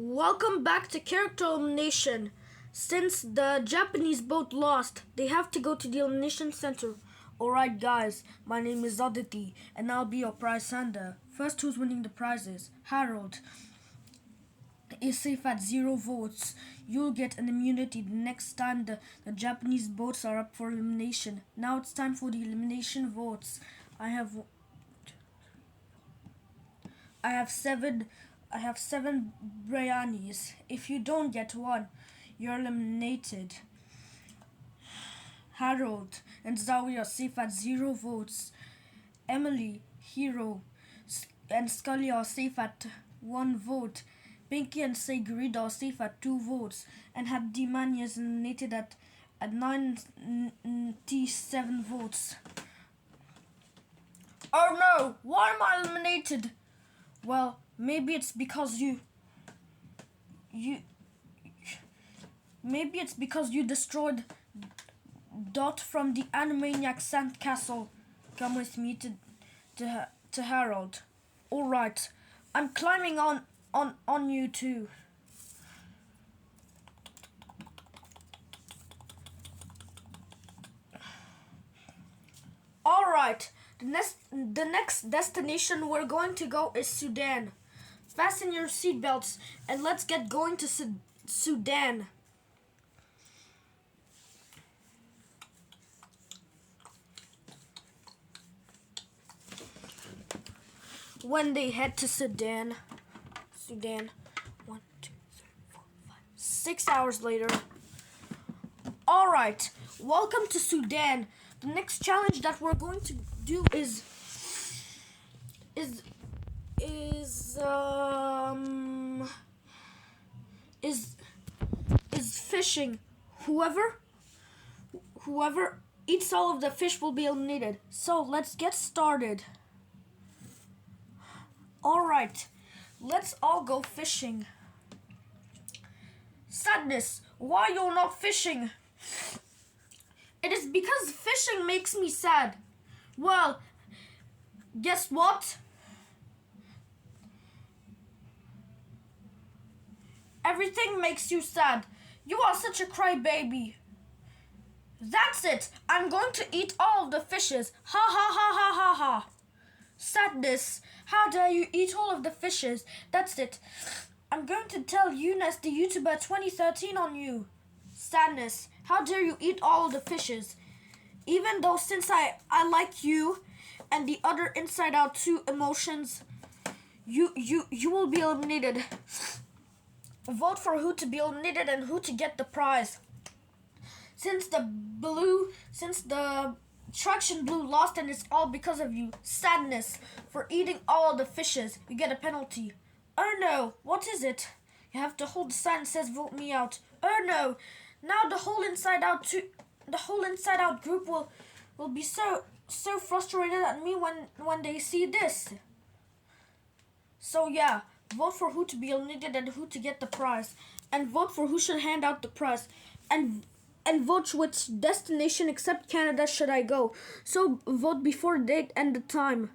Welcome back to character elimination. Since the Japanese boat lost, they have to go to the elimination center. Alright guys, my name is Aditi and I'll be your prize sender. First, who's winning the prizes? Harold is safe at 0 votes. You'll get an immunity the next time the Japanese boats are up for elimination. Now it's time for the elimination votes. I have seven biryanis. If you don't get one, you're eliminated. Harold and Zoe are safe at 0 votes. Emily, Hero, and Scully are safe at 1 vote. Pinky and Segurida are safe at 2 votes. And Habdimani is eliminated at 97 votes. Oh no! Why am I eliminated? Well, maybe it's because you destroyed Dot from the Animaniac Sandcastle. Come with me to Harold. All right, I'm climbing on you too. All right. The next destination we're going to go is Sudan. Fasten your seatbelts and let's get going to Sudan. When they head to Sudan, 1, 2, 3, 4, 5, 6 hours later. All right, welcome to Sudan. The next challenge that we're going to do is fishing. Whoever eats all of the fish will be eliminated. So let's get started. All right, let's all go fishing. Sadness, why you're not fishing? It is because fishing makes me sad. Well, guess what? Everything makes you sad. You are such a crybaby. That's it. I'm going to eat all of the fishes. Ha ha ha ha ha ha. Sadness, how dare you eat all of the fishes? That's it. I'm going to tell Eunice the YouTuber 2013 on you. Sadness, how dare you eat all of the fishes? Even though since I like you and the other Inside Out 2 emotions, you will be eliminated. Vote for who to be eliminated and who to get the prize. Since the Traction Blue lost and it's all because of you. Sadness, for eating all of the fishes, you get a penalty. Oh no, what is it? You have to hold the sign that says vote me out. Oh no, now the whole Inside Out group will be so frustrated at me when they see this. So yeah, vote for who to be eliminated and who to get the prize, and vote for who should hand out the prize, and vote which destination except Canada should I go. So vote before the date and the time.